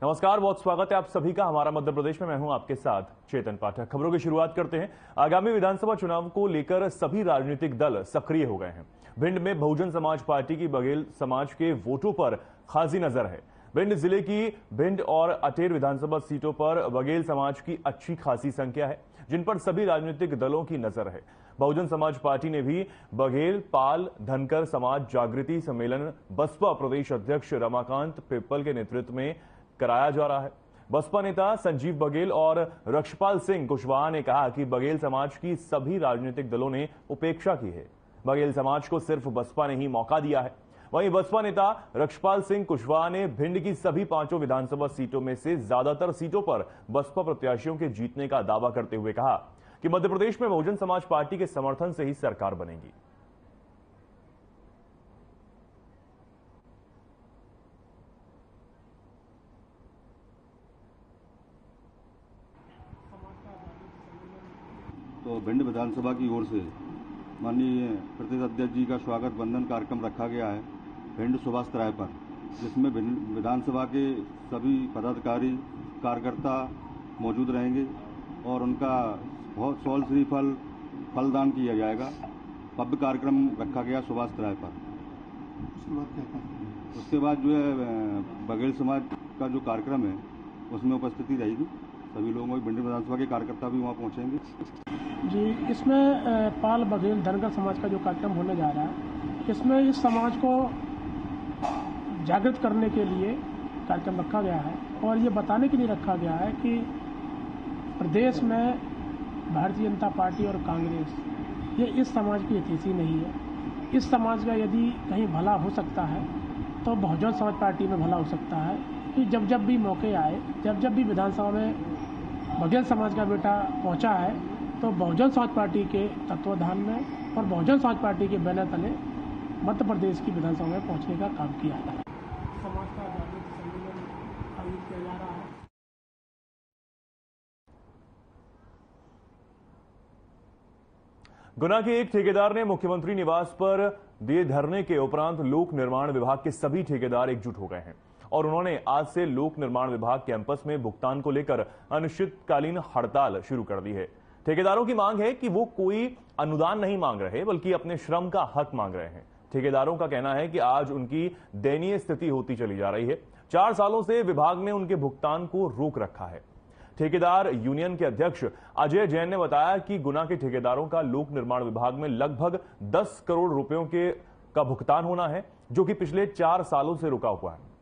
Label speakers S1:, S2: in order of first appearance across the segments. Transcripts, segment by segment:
S1: नमस्कार, बहुत स्वागत है आप सभी का हमारा मध्य प्रदेश में। मैं हूं आपके साथ चेतन पाठक। खबरों की शुरुआत करते हैं। आगामी विधानसभा चुनाव को लेकर सभी राजनीतिक दल सक्रिय हो गए हैं। भिंड में बहुजन समाज पार्टी की बघेल समाज के वोटों पर खासी नजर है। भिंड जिले की भिंड और अटेर विधानसभा सीटों पर बघेल समाज की अच्छी खासी संख्या है, जिन पर सभी राजनीतिक दलों की नजर है। बहुजन समाज पार्टी ने भी बघेल पाल धनकर समाज जागृति सम्मेलन बसपा प्रदेश अध्यक्ष रमाकांत पिप्पल के नेतृत्व में कराया जा रहा है। बसपा नेता संजीव बघेल और रक्षपाल सिंह कुशवाहा ने कहा कि बघेल समाज की सभी राजनीतिक दलों ने उपेक्षा की है। बघेल समाज को सिर्फ बसपा ने ही मौका दिया है। वहीं बसपा नेता रक्षपाल सिंह कुशवाहा ने भिंड की सभी 5 विधानसभा सीटों में से ज्यादातर सीटों पर बसपा प्रत्याशियों के जीतने का दावा करते हुए कहा कि मध्य प्रदेश में बहुजन समाज पार्टी के समर्थन से ही सरकार बनेगी।
S2: तो भिंड विधानसभा की ओर से माननीय प्रदेश अध्यक्ष जी का स्वागत वंदन कार्यक्रम रखा गया है भिंड सुभाष त्राय पर, जिसमें विधानसभा के सभी पदाधिकारी कार्यकर्ता मौजूद रहेंगे और उनका बहुत सौल श्रीफल फलदान किया जाएगा। भव्य कार्यक्रम रखा गया सुभाष त्राय पर। उसके बाद जो है बघेल समाज का जो कार्यक्रम है उसमें उपस्थिति रहेगी सभी लोगों की। भिंड विधानसभा के कार्यकर्ता भी वहाँ पहुँचेंगे
S3: जी। इसमें पाल बघेल धनगर समाज का जो कार्यक्रम होने जा रहा है, इसमें इस समाज को जागृत करने के लिए कार्यक्रम रखा गया है और ये बताने के लिए रखा गया है कि प्रदेश में भारतीय जनता पार्टी और कांग्रेस ये इस समाज की हितैषी नहीं है। इस समाज का यदि कहीं भला हो सकता है तो बहुजन समाज पार्टी में भला हो सकता है कि जब जब भी मौके आए, जब जब भी विधानसभा में बघेल समाज का बेटा पहुंचा है तो बहुजन समाज पार्टी के तत्वाधान में और बहुजन समाज पार्टी के बैनर तले मध्य प्रदेश की विधानसभा में पहुंचने का काम किया है। समाज का जागृति सम्मेलन आयोजित किया जा रहा है।
S1: गुना के एक ठेकेदार ने मुख्यमंत्री निवास पर दिए धरने के उपरांत लोक निर्माण विभाग के सभी ठेकेदार एकजुट हो गए हैं और उन्होंने आज से लोक निर्माण विभाग कैंपस में भुगतान को लेकर अनिश्चितकालीन हड़ताल शुरू कर दी है। ठेकेदारों की मांग है कि वो कोई अनुदान नहीं मांग रहे बल्कि अपने श्रम का हक मांग रहे हैं। ठेकेदारों का कहना है कि आज उनकी दयनीय स्थिति होती चली जा रही है। 4 सालों से विभाग ने उनके भुगतान को रोक रखा है। ठेकेदार यूनियन के अध्यक्ष अजय जैन ने बताया कि गुना के ठेकेदारों का लोक निर्माण विभाग में लगभग 10 करोड़ रुपयों का भुगतान होना है, जो कि पिछले 4 सालों से रुका हुआ है।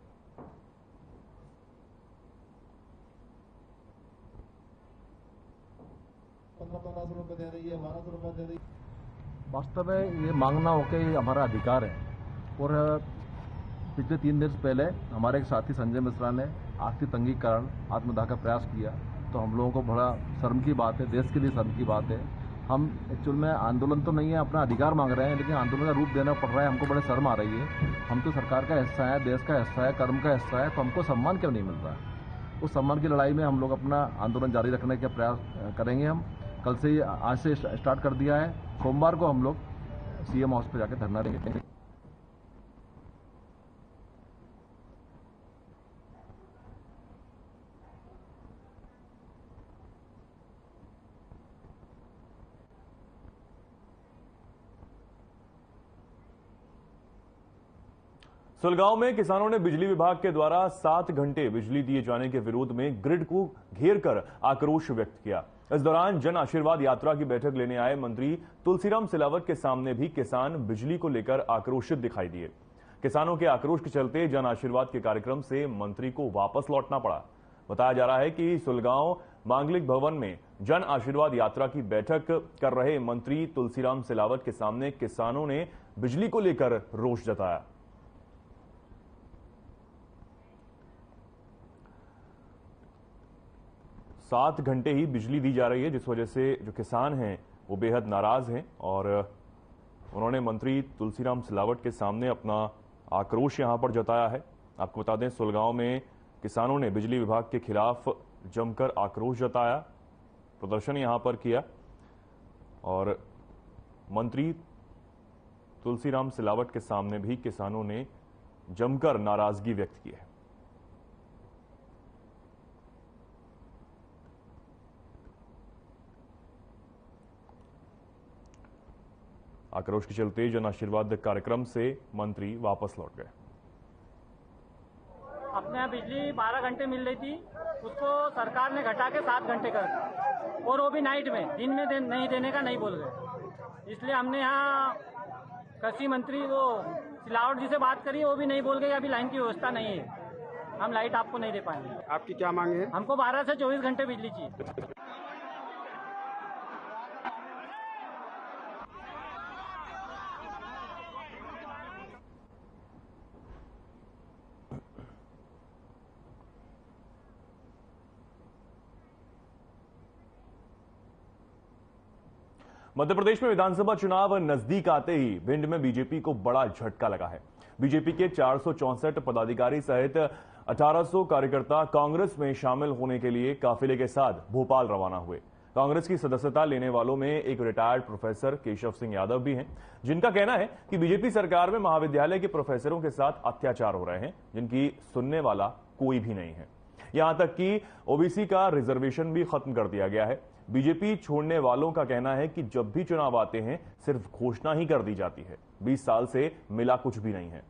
S4: वास्तव में ये मांगना होकर हमारा अधिकार है और पिछले 3 दिन पहले हमारे एक साथी संजय मिश्रा ने आर्थिक तंगी के कारण आत्मदाह का प्रयास किया, तो हम लोगों को बड़ा शर्म की बात है, देश के लिए शर्म की बात है। हम एक्चुअल में आंदोलन तो नहीं है, अपना अधिकार मांग रहे हैं, लेकिन आंदोलन का रूप देना पड़ रहा है, हमको बड़े शर्म आ रही है। हम तो सरकार का हिस्सा है, देश का हिस्सा है, कर्म का हिस्सा है, तो हमको सम्मान क्यों नहीं मिल रहा है? उस सम्मान की लड़ाई में हम लोग अपना आंदोलन जारी रखने का प्रयास करेंगे। हम कल से आज से स्टार्ट कर दिया है। सोमवार को हम लोग सीएम हाउस पे जाकर धरना देंगे।
S1: सुलगांव में किसानों ने बिजली विभाग के द्वारा 7 घंटे बिजली दिए जाने के विरोध में ग्रिड को घेर कर आक्रोश व्यक्त किया। इस दौरान जन आशीर्वाद यात्रा की बैठक लेने आए मंत्री तुलसीराम सिलावट के सामने भी किसान बिजली को लेकर आक्रोशित दिखाई दिए। किसानों के आक्रोश के चलते जन आशीर्वाद के कार्यक्रम से मंत्री को वापस लौटना पड़ा। बताया जा रहा है कि सुलगांव मांगलिक भवन में जन आशीर्वाद यात्रा की बैठक कर रहे मंत्री तुलसीराम सिलावट के सामने किसानों ने बिजली को लेकर रोष जताया। सात घंटे ही बिजली दी जा रही है, जिस वजह से जो किसान हैं वो बेहद नाराज हैं और उन्होंने मंत्री तुलसीराम सिलावट के सामने अपना आक्रोश यहां पर जताया है। आपको बता दें, सुलगांव में किसानों ने बिजली विभाग के खिलाफ जमकर आक्रोश जताया, प्रदर्शन यहां पर किया और मंत्री तुलसीराम सिलावट के सामने भी किसानों ने जमकर नाराजगी व्यक्त की है। आक्रोश के चलते जन आशीर्वाद कार्यक्रम से मंत्री वापस लौट गए।
S5: अपने यहाँ बिजली 12 घंटे मिल रही थी, उसको सरकार ने घटा के 7 घंटे कर दी, और वो भी नाइट में, दिन में नहीं देने का नहीं बोल गए। इसलिए हमने यहाँ कृषि मंत्री वो सिलावट जी से बात करी, वो भी नहीं बोल गए अभी लाइन की व्यवस्था नहीं है, हम लाइट आपको नहीं दे पाएंगे।
S6: आपकी क्या मांग है?
S5: हमको 12 से 24 घंटे बिजली चाहिए।
S1: मध्य प्रदेश में विधानसभा चुनाव नजदीक आते ही भिंड में बीजेपी को बड़ा झटका लगा है। बीजेपी के 464 पदाधिकारी सहित 1800 कार्यकर्ता कांग्रेस में शामिल होने के लिए काफिले के साथ भोपाल रवाना हुए। कांग्रेस की सदस्यता लेने वालों में एक रिटायर्ड प्रोफेसर केशव सिंह यादव भी हैं, जिनका कहना है कि बीजेपी सरकार में महाविद्यालय के प्रोफेसरों के साथ अत्याचार हो रहे हैं, जिनकी सुनने वाला कोई भी नहीं है। यहां तक कि ओबीसी का रिजर्वेशन भी खत्म कर दिया गया है। बीजेपी छोड़ने वालों का कहना है कि जब भी चुनाव आते हैं सिर्फ घोषणा ही कर दी जाती है, 20 साल से मिला कुछ भी नहीं है।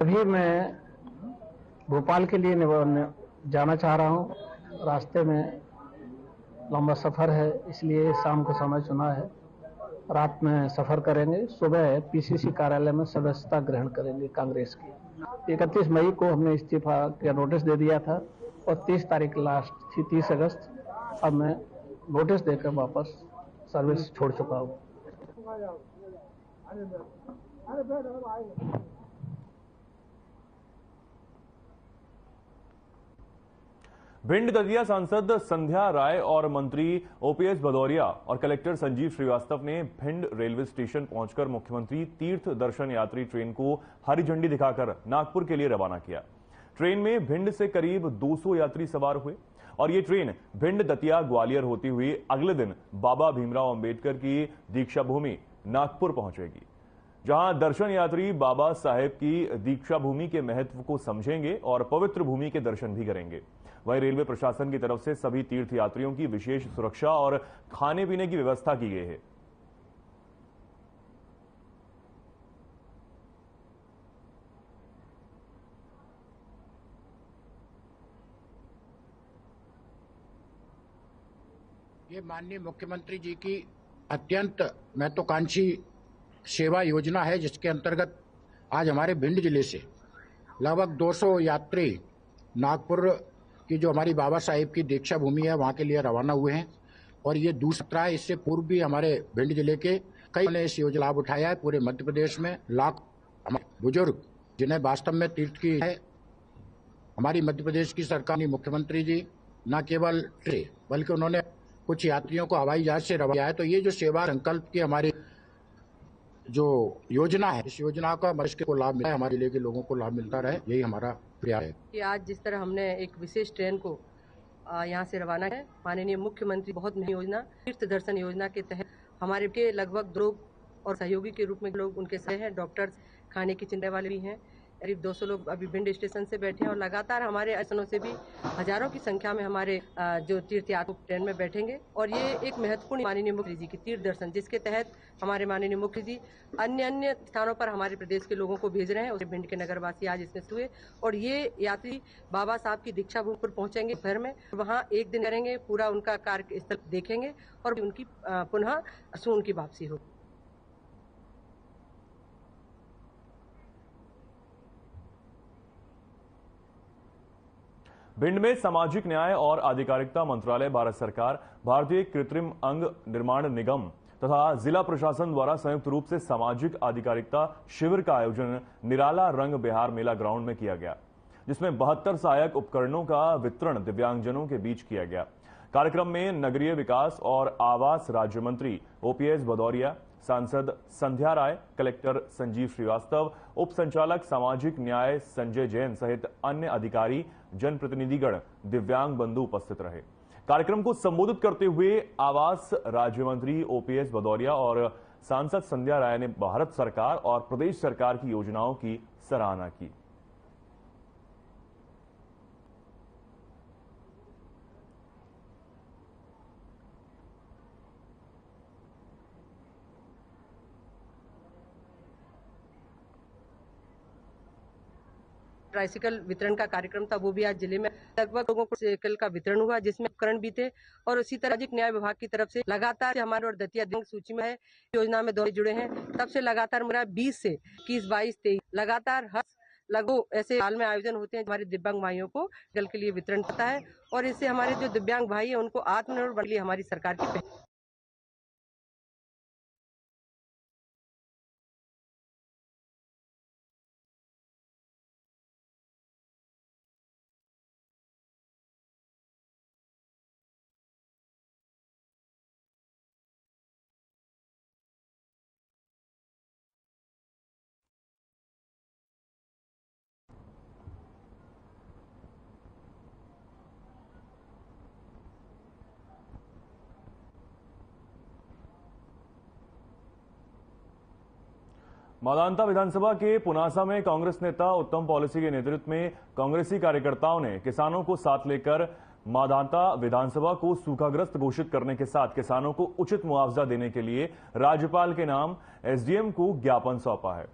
S7: अभी मैं भोपाल के लिए जाना चाह रहा हूं। रास्ते में लंबा सफर है, इसलिए शाम को समय चुना है। रात में सफर करेंगे, सुबह पीसीसी कार्यालय में सदस्यता ग्रहण करेंगे कांग्रेस की। 31 मई को हमने इस्तीफा का नोटिस दे दिया था और 30 तारीख लास्ट थी, 30 अगस्त। अब मैं नोटिस देकर वापस सर्विस छोड़ चुका हूँ।
S1: भिंड दतिया सांसद संध्या राय और मंत्री ओपीएस भदौरिया और कलेक्टर संजीव श्रीवास्तव ने भिंड रेलवे स्टेशन पहुंचकर मुख्यमंत्री तीर्थ दर्शन यात्री ट्रेन को हरी झंडी दिखाकर नागपुर के लिए रवाना किया। ट्रेन में भिंड से करीब 200 यात्री सवार हुए और ये ट्रेन भिंड दतिया ग्वालियर होती हुई अगले दिन बाबा भीमराव अंबेडकर की दीक्षा भूमि नागपुर पहुंचेगी, जहां दर्शन यात्री बाबा साहेब की दीक्षा भूमि के महत्व को समझेंगे और पवित्र भूमि के दर्शन भी करेंगे। वहीं रेलवे प्रशासन की तरफ से सभी तीर्थ यात्रियों की विशेष सुरक्षा और खाने पीने की व्यवस्था की गई है।
S6: ये माननीय मुख्यमंत्री जी की अत्यंत महत्वाकांक्षी सेवा योजना है, जिसके अंतर्गत आज हमारे भिंड जिले से लगभग 200 यात्री नागपुर की जो हमारी बाबा साहेब की दीक्षा भूमि है वहां के लिए रवाना हुए हैं। और ये दूसरा है, इससे पूर्व भी हमारे भिंड जिले के कई ने इस योजना लाभ उठाया है। पूरे मध्य प्रदेश में लाख बुजुर्ग जिन्हें वास्तव में तीर्थ की है, हमारी मध्य प्रदेश की सरकार ने मुख्यमंत्री जी न केवल बल्कि उन्होंने कुछ यात्रियों को हवाई जहाज से रवाना किया है। तो ये जो सेवा संकल्प की हमारी जो योजना है, इस योजना का मनुष्य को लाभ मिला है, हमारे जिले के लोगों को लाभ मिलता रहे, यही हमारा प्रयास है।
S8: कि आज जिस तरह हमने एक विशेष ट्रेन को यहाँ से रवाना है, माननीय मुख्यमंत्री बहुत महत्वपूर्ण योजना तीर्थ दर्शन योजना के तहत हमारे के लगभग लोग और सहयोगी के रूप में लोग उनके साथ हैं, डॉक्टर्स, खाने की चिंता वाले भी हैं। करीब 200 लोग अभी भिंड स्टेशन से बैठे हैं और लगातार हमारे स्टेशनों से भी हजारों की संख्या में हमारे जो तीर्थ यात्री ट्रेन में बैठेंगे। और ये एक महत्वपूर्ण माननीय मुख्यमंत्री जी की तीर्थ दर्शन, जिसके तहत हमारे माननीय मुख्यमंत्री जी अन्य स्थानों पर हमारे प्रदेश के लोगों को भेज रहे हैं। भिंड के नगरवासी आज इसमें हुए और ये यात्री बाबा साहब की दीक्षा भूमि पर पहुंचेंगे घर में, वहाँ एक दिन करेंगे, पूरा उनका कार्यस्थल देखेंगे और उनकी पुनः सून की वापसी होगी।
S1: भिंड में सामाजिक न्याय और आधिकारिकता मंत्रालय, भारत सरकार, भारतीय कृत्रिम अंग निर्माण निगम तथा जिला प्रशासन द्वारा संयुक्त रूप से सामाजिक आधिकारिकता शिविर का आयोजन निराला रंग बिहार मेला ग्राउंड में किया गया, जिसमें 72 सहायक उपकरणों का वितरण दिव्यांगजनों के बीच किया गया। कार्यक्रम में नगरीय विकास और आवास राज्य मंत्री ओपीएस भदौरिया, सांसद संध्या राय, कलेक्टर संजीव श्रीवास्तव, उप संचालक सामाजिक न्याय संजय जैन सहित अन्य अधिकारी, जनप्रतिनिधिगण, दिव्यांग बंधु उपस्थित रहे। कार्यक्रम को संबोधित करते हुए आवास राज्य मंत्री ओपीएस भदौरिया और सांसद संध्या राय ने भारत सरकार और प्रदेश सरकार की योजनाओं की सराहना की।
S8: ट्राइसिकल वितरण का कार्यक्रम था, वो भी आज जिले में लगभग लोगों को साइकिल का वितरण हुआ, जिसमें उपकरण भी थे। और उसी तरह सामाजिक न्याय विभाग की तरफ से लगातार हमारे और दतिया दिव्यांग सूची में है, योजना में दोनों जुड़े हैं, तब से लगातार मेरा 20 से 21, 22, 23 लगातार हर लगभग ऐसे साल में आयोजन होते हैं हमारे दिव्यांग भाइयों को जल के लिए वितरण करता है। और इससे हमारे जो दिव्यांग भाई है उनको आत्मनिर्भर बनने के लिए हमारी सरकार की पहल।
S1: मादांता विधानसभा के पुनासा में कांग्रेस नेता उत्तम पॉलिसी के नेतृत्व में कांग्रेसी कार्यकर्ताओं ने किसानों को साथ लेकर मादांता विधानसभा को सूखाग्रस्त घोषित करने के साथ किसानों को उचित मुआवजा देने के लिए राज्यपाल के नाम एसडीएम को ज्ञापन सौंपा है।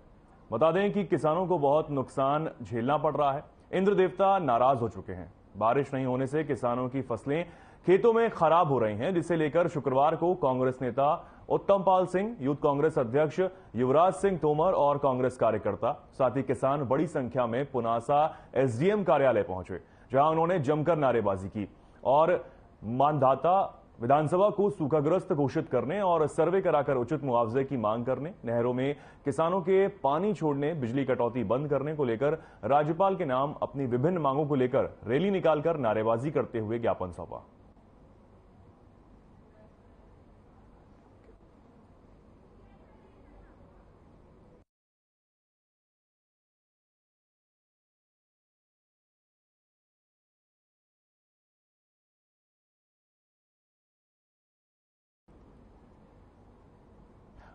S1: बता दें कि किसानों को बहुत नुकसान झेलना पड़ रहा है। इंद्र देवता नाराज हो चुके हैं। बारिश नहीं होने से किसानों की फसलें खेतों में खराब हो रही हैं, जिसे लेकर शुक्रवार को कांग्रेस नेता उत्तम पाल सिंह, यूथ कांग्रेस अध्यक्ष युवराज सिंह तोमर और कांग्रेस कार्यकर्ता साथ ही किसान बड़ी संख्या में पुनासा एसडीएम कार्यालय पहुंचे, जहां उन्होंने जमकर नारेबाजी की और मानधाता विधानसभा को सूखाग्रस्त घोषित करने और सर्वे कराकर उचित मुआवजे की मांग करने, नहरों में किसानों के पानी छोड़ने, बिजली कटौती बंद करने को लेकर राज्यपाल के नाम अपनी विभिन्न मांगों को लेकर रैली निकालकर नारेबाजी करते हुए ज्ञापन सौंपा।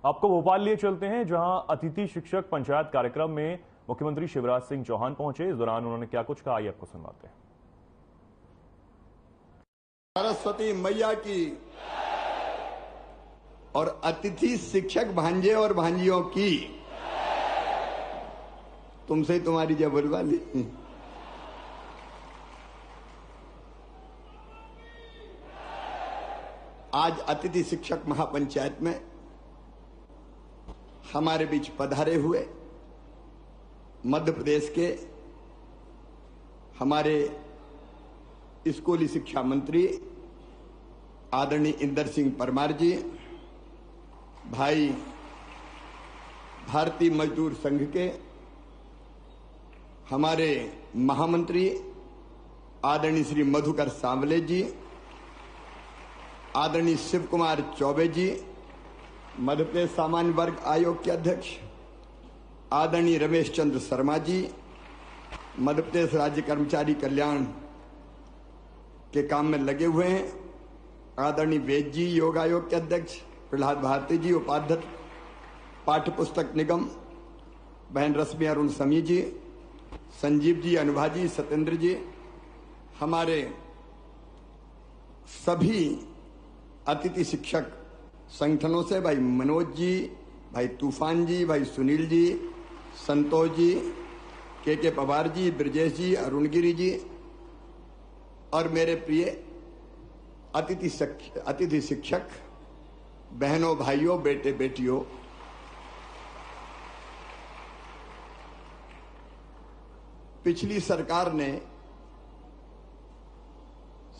S1: आपको भोपाल लिए चलते हैं, जहां अतिथि शिक्षक पंचायत कार्यक्रम में मुख्यमंत्री शिवराज सिंह चौहान पहुंचे। इस दौरान उन्होंने क्या कुछ कहा, आइए आपको सुनवाते हैं।
S9: सरस्वती मैया की और अतिथि शिक्षक भांजे और भांजियों की तुमसे ही तुम्हारी जय बुलवा ली। आज अतिथि शिक्षक महापंचायत में हमारे बीच पधारे हुए मध्य प्रदेश के हमारे स्कूली शिक्षा मंत्री आदरणीय इंदर सिंह परमार जी, भाई भारतीय मजदूर संघ के हमारे महामंत्री आदरणीय श्री मधुकर सांवले जी, आदरणीय शिव कुमार चौबे जी, मध्य प्रदेश सामान्य वर्ग आयोग के अध्यक्ष आदरणीय रमेश चंद्र शर्मा जी, मध्य प्रदेश राज्य कर्मचारी कल्याण के काम में लगे हुए हैं, आदरणीय वेद जी, योग आयोग के अध्यक्ष प्रहलाद भारती जी, उपाध्यक्ष पाठ्य पुस्तक निगम बहन रश्मि अरुण समी जी, संजीव जी, अनुभा जी, सत्येंद्र जी, हमारे सभी अतिथि शिक्षक संगठनों से भाई मनोज जी, भाई तूफान जी, भाई सुनील जी, संतोष जी, के पवार जी, ब्रजेश जी, अरुणगिरी जी और मेरे प्रिय अतिथि शिक्षक बहनों, भाइयों, बेटे बेटियों, पिछली सरकार ने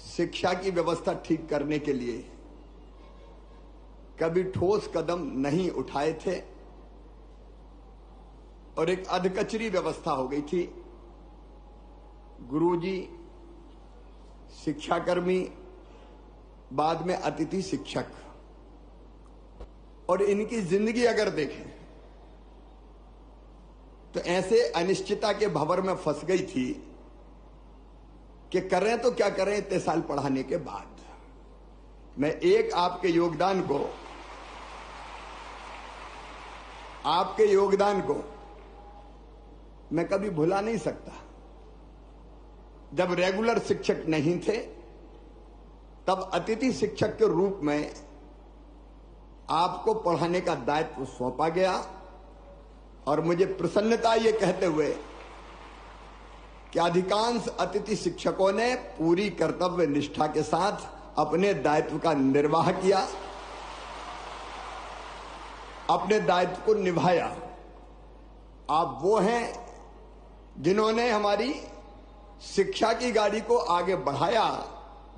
S9: शिक्षा की व्यवस्था ठीक करने के लिए कभी ठोस कदम नहीं उठाए थे और एक अधकचरी व्यवस्था हो गई थी। गुरुजी, शिक्षाकर्मी, बाद में अतिथि शिक्षक, और इनकी जिंदगी अगर देखें तो ऐसे अनिश्चितता के भंवर में फंस गई थी कि करें तो क्या करें इतने साल पढ़ाने के बाद। मैं एक आपके योगदान को आपके योगदान को मैं कभी भुला नहीं सकता। जब रेगुलर शिक्षक नहीं थे तब अतिथि शिक्षक के रूप में आपको पढ़ाने का दायित्व सौंपा गया और मुझे प्रसन्नता ये कहते हुए कि अधिकांश अतिथि शिक्षकों ने पूरी कर्तव्य निष्ठा के साथ अपने दायित्व का निर्वाह किया, अपने दायित्व को निभाया। आप वो हैं जिन्होंने हमारी शिक्षा की गाड़ी को आगे बढ़ाया।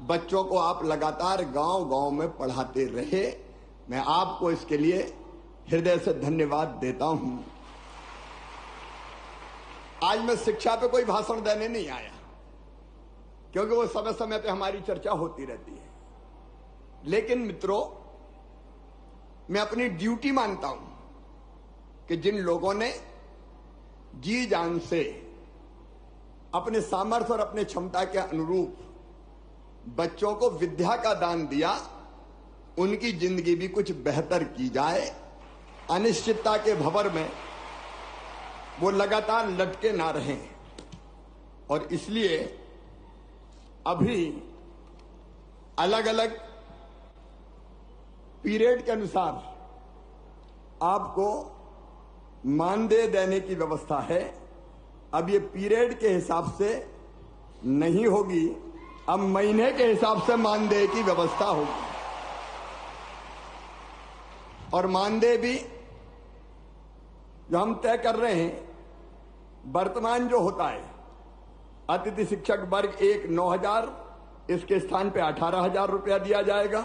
S9: बच्चों को आप लगातार गांव-गांव में पढ़ाते रहे। मैं आपको इसके लिए हृदय से धन्यवाद देता हूं। आज मैं शिक्षा पे कोई भाषण देने नहीं आया, क्योंकि वो समय समय पे हमारी चर्चा होती रहती है। लेकिन मित्रों, मैं अपनी ड्यूटी मानता हूं कि जिन लोगों ने जी जान से अपने सामर्थ्य और अपने क्षमता के अनुरूप बच्चों को विद्या का दान दिया, उनकी जिंदगी भी कुछ बेहतर की जाए। अनिश्चितता के भंवर में वो लगातार लटके ना रहें। और इसलिए अभी अलग अलग पीरियड के अनुसार आपको मानदेय देने की व्यवस्था है। अब ये पीरियड के हिसाब से नहीं होगी, अब महीने के हिसाब से मानदेय की व्यवस्था होगी। और मानदेय भी जो हम तय कर रहे हैं, वर्तमान जो होता है अतिथि शिक्षक वर्ग 1 9,000, इसके स्थान पे 18,000 रुपया दिया जाएगा।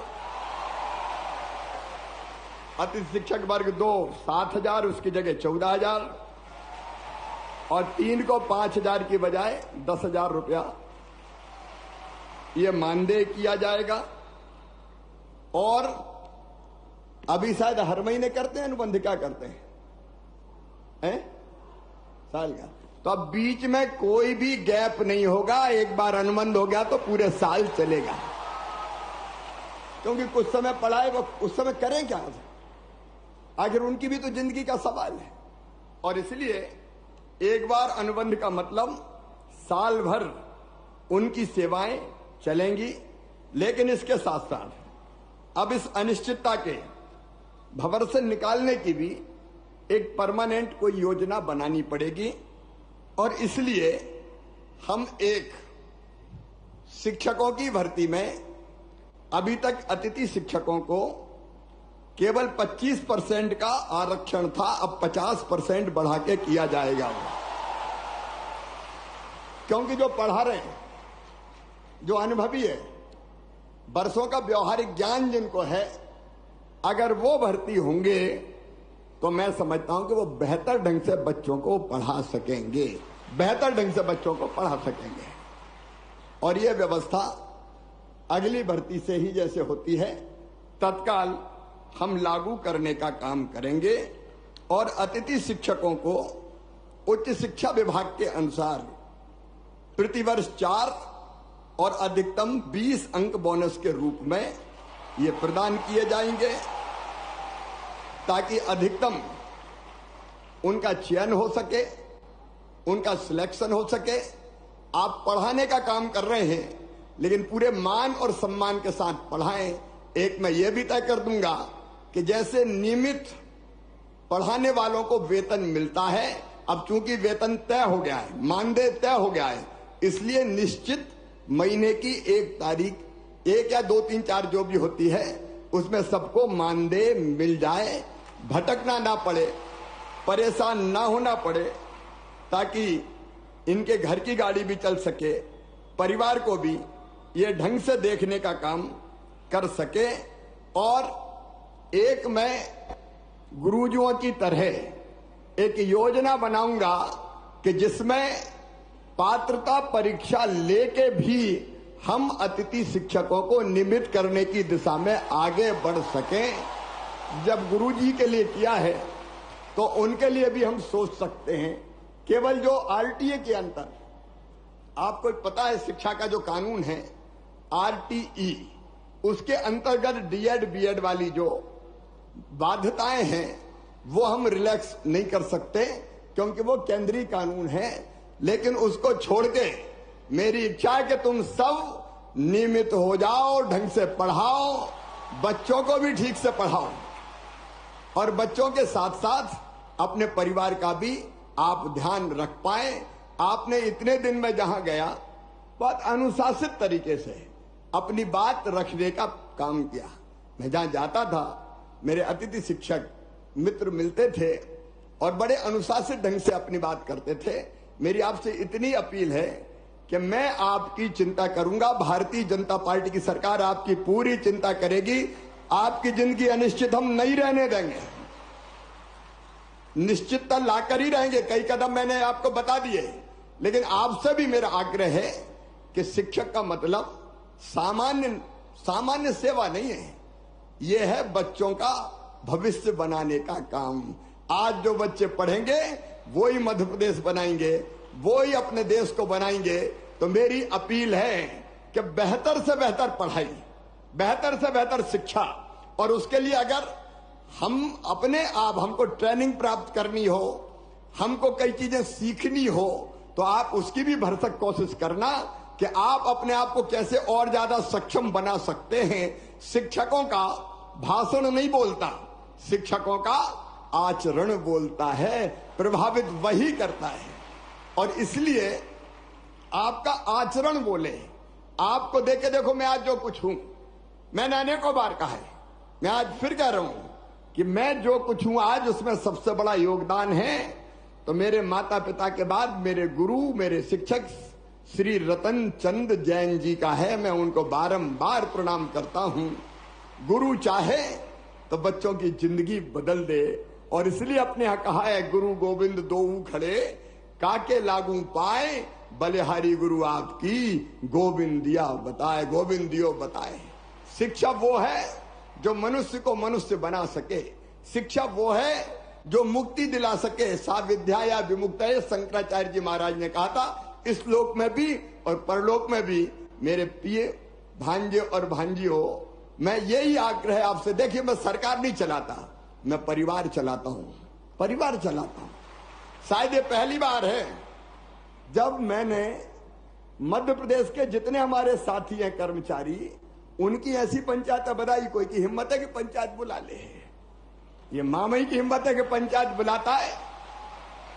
S9: अतिथि शिक्षक वर्ग 2 7,000, उसकी जगह 14,000, और 3 को 5,000 की बजाय 10,000 रुपया ये मानदेय किया जाएगा। और अभी शायद हर महीने करते हैं अनुबंध, क्या करते हैं साल का, तो अब बीच में कोई भी गैप नहीं होगा। एक बार अनुबंध हो गया तो पूरे साल चलेगा, क्योंकि कुछ समय पढ़ाए वो उस समय करें क्या, आखिर उनकी भी तो जिंदगी का सवाल है। और इसलिए एक बार अनुबंध का मतलब साल भर उनकी सेवाएं चलेंगी। लेकिन इसके साथ साथ अब इस अनिश्चितता के भंवर से निकालने की भी एक परमानेंट कोई योजना बनानी पड़ेगी। और इसलिए हम एक शिक्षकों की भर्ती में अभी तक अतिथि शिक्षकों को केवल 25% का आरक्षण था, अब 50% बढ़ा के किया जाएगा। क्योंकि जो पढ़ा रहे हैं, जो अनुभवी है, वर्षों का व्यवहारिक ज्ञान जिनको है, अगर वो भर्ती होंगे तो मैं समझता हूं कि वो बेहतर ढंग से बच्चों को पढ़ा सकेंगे, बेहतर ढंग से बच्चों को पढ़ा सकेंगे। और ये व्यवस्था अगली भर्ती से ही जैसे होती है तत्काल हम लागू करने का काम करेंगे। और अतिथि शिक्षकों को उच्च शिक्षा विभाग के अनुसार प्रतिवर्ष 4 और अधिकतम 20 अंक बोनस के रूप में ये प्रदान किए जाएंगे, ताकि अधिकतम उनका चयन हो सके, उनका सिलेक्शन हो सके। आप पढ़ाने का काम कर रहे हैं, लेकिन पूरे मान और सम्मान के साथ पढ़ाएं। एक मैं ये भी तय कर दूंगा कि जैसे नियमित पढ़ाने वालों को वेतन मिलता है, अब चूंकि वेतन तय हो गया है, मानदेय तय हो गया है, इसलिए निश्चित महीने की 1 तारीख, 1 या 2 3 4 जो भी होती है, उसमें सबको मानदेय मिल जाए, भटकना ना पड़े, परेशान ना होना पड़े, ताकि इनके घर की गाड़ी भी चल सके, परिवार को भी ये ढंग से देखने का काम कर सके। और एक मैं गुरुजियों की तरह एक योजना बनाऊंगा कि जिसमें पात्रता परीक्षा लेके भी हम अतिथि शिक्षकों को नियमित करने की दिशा में आगे बढ़ सकें। जब गुरुजी के लिए किया है तो उनके लिए भी हम सोच सकते हैं। केवल जो आरटीए के अंतर, आपको पता है शिक्षा का जो कानून है आरटीई, उसके अंतर्गत डीएड बीएड वाली जो बाध्यताएं हैं वो हम रिलैक्स नहीं कर सकते क्योंकि वो केंद्रीय कानून है, लेकिन उसको छोड़ के मेरी इच्छा है कि तुम सब नियमित हो जाओ, ढंग से पढ़ाओ, बच्चों को भी ठीक से पढ़ाओ और बच्चों के साथ साथ अपने परिवार का भी आप ध्यान रख पाए। आपने इतने दिन में जहां गया बहुत अनुशासित तरीके से अपनी बात रखने का काम किया। मैं जहां जाता था मेरे अतिथि शिक्षक मित्र मिलते थे और बड़े अनुशासित ढंग से अपनी बात करते थे। मेरी आपसे इतनी अपील है कि मैं आपकी चिंता करूंगा, भारतीय जनता पार्टी की सरकार आपकी पूरी चिंता करेगी। आपकी जिंदगी अनिश्चित हम नहीं रहने देंगे, निश्चितता लाकर ही रहेंगे। कई कदम मैंने आपको बता दिए, लेकिन आपसे भी मेरा आग्रह है कि शिक्षक का मतलब सामान्य सेवा नहीं है, यह है बच्चों का भविष्य बनाने का काम। आज जो बच्चे पढ़ेंगे वो ही मध्य प्रदेश बनाएंगे, वो ही अपने देश को बनाएंगे। तो मेरी अपील है कि बेहतर से बेहतर पढ़ाई, बेहतर से बेहतर शिक्षा, और उसके लिए अगर हम अपने आप हमको ट्रेनिंग प्राप्त करनी हो, हमको कई चीजें सीखनी हो, तो आप उसकी भी भरसक कोशिश करना कि आप अपने आप को कैसे और ज्यादा सक्षम बना सकते हैं। शिक्षकों का भाषण नहीं बोलता, शिक्षकों का आचरण बोलता है, प्रभावित वही करता है। और इसलिए आपका आचरण बोले। आपको देखे देखो मैं आज जो कुछ हूं, मैंने अनेकों बार कहा है, मैं आज फिर कह रहा हूं कि मैं जो कुछ हूं आज, उसमें सबसे बड़ा योगदान है तो मेरे माता पिता के बाद मेरे गुरु, मेरे शिक्षक श्री रतन चंद जैन जी का है। मैं उनको बारंबार प्रणाम करता हूं। गुरु चाहे तो बच्चों की जिंदगी बदल दे, और इसलिए अपने यहां कहा है, गुरु गोविंद दोऊ खड़े काके लागू पाए, बलिहारी गुरु आपकी गोविंदिया बताए, गोविंदियो बताए। शिक्षा वो है जो मनुष्य को मनुष्य बना सके, शिक्षा वो है जो मुक्ति दिला सके। सा विद्या या विमुक्त है, शंकराचार्य जी महाराज ने कहा था। इस लोक में भी और परलोक में भी मेरे प्रिय भांजे और भांजियों, मैं यही आग्रह आपसे, देखिए मैं सरकार नहीं चलाता, मैं परिवार चलाता हूं, परिवार चलाता हूं। शायद ये पहली बार है जब मैंने मध्य प्रदेश के जितने हमारे साथी हैं कर्मचारी, उनकी ऐसी पंचायत बधाई, कोई की हिम्मत है कि पंचायत बुला ले। ये मामई की हिम्मत है कि पंचायत बुलाता है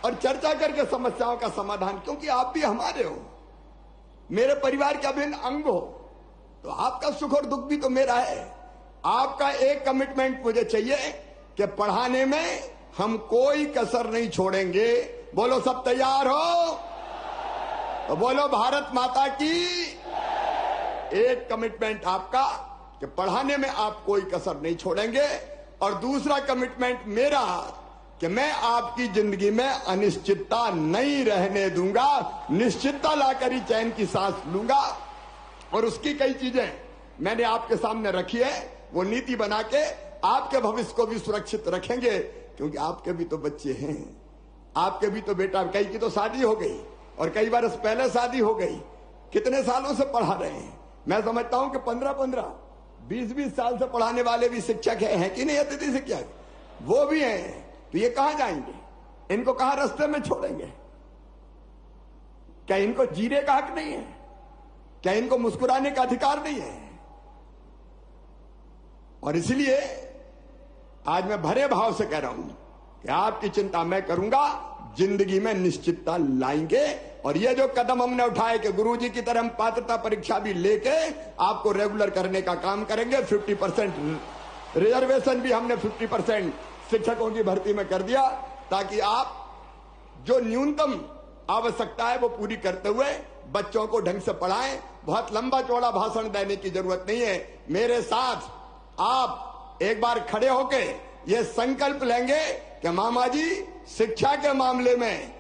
S9: और चर्चा करके समस्याओं का समाधान, क्योंकि आप भी हमारे हो, मेरे परिवार के अभिन्न अंग हो, तो आपका सुख और दुख भी तो मेरा है। आपका एक कमिटमेंट मुझे चाहिए कि पढ़ाने में हम कोई कसर नहीं छोड़ेंगे। बोलो सब तैयार हो तो बोलो भारत माता की। एक कमिटमेंट आपका कि पढ़ाने में आप कोई कसर नहीं छोड़ेंगे, और दूसरा कमिटमेंट मेरा कि मैं आपकी जिंदगी में अनिश्चितता नहीं रहने दूंगा, निश्चितता लाकर ही चैन की सांस लूंगा। और उसकी कई चीजें मैंने आपके सामने रखी है, वो नीति बना के आपके भविष्य को भी सुरक्षित रखेंगे, क्योंकि आपके भी तो बच्चे हैं, आपके भी तो बेटा, कई की तो शादी हो गई और कई बार पहले शादी हो गई। कितने सालों से पढ़ा रहे हैं? मैं समझता हूं कि 15-15, 20-20 साल से पढ़ाने वाले भी शिक्षक हैं कि नहीं? अतिथि शिक्षक वो भी हैं। तो ये कहां जाएंगे? इनको कहां रास्ते में छोड़ेंगे? क्या इनको जीने का हक नहीं है? क्या इनको मुस्कुराने का अधिकार नहीं है? और इसलिए आज मैं भरे भाव से कह रहा हूं कि आपकी चिंता मैं करूंगा, जिंदगी में निश्चितता लाएंगे। और ये जो कदम हमने उठाए कि गुरुजी की तरह हम पात्रता परीक्षा भी लेके आपको रेगुलर करने का काम करेंगे। 50% रिजर्वेशन भी हमने 50% शिक्षकों की भर्ती में कर दिया, ताकि आप जो न्यूनतम आवश्यकता है वो पूरी करते हुए बच्चों को ढंग से पढ़ाएं। बहुत लंबा चौड़ा भाषण देने की जरूरत नहीं है। मेरे साथ आप एक बार खड़े होके ये संकल्प लेंगे कि मामा जी, शिक्षा के मामले में,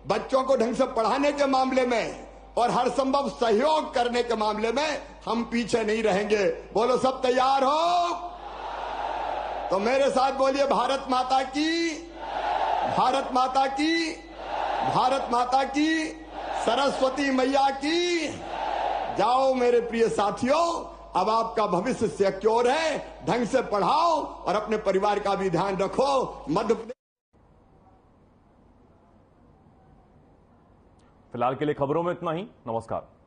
S9: बच्चों को ढंग से पढ़ाने के मामले में और हर संभव सहयोग करने के मामले में हम पीछे नहीं रहेंगे। बोलो सब तैयार हो तो मेरे साथ बोलिए, भारत माता की, भारत माता की, भारत माता की, सरस्वती मैया की। जाओ मेरे प्रिय साथियों, अब आपका भविष्य सिक्योर है। ढंग से पढ़ाओ और अपने परिवार का भी ध्यान रखो। मध्य
S1: फिलहाल के लिए खबरों में इतना ही। नमस्कार।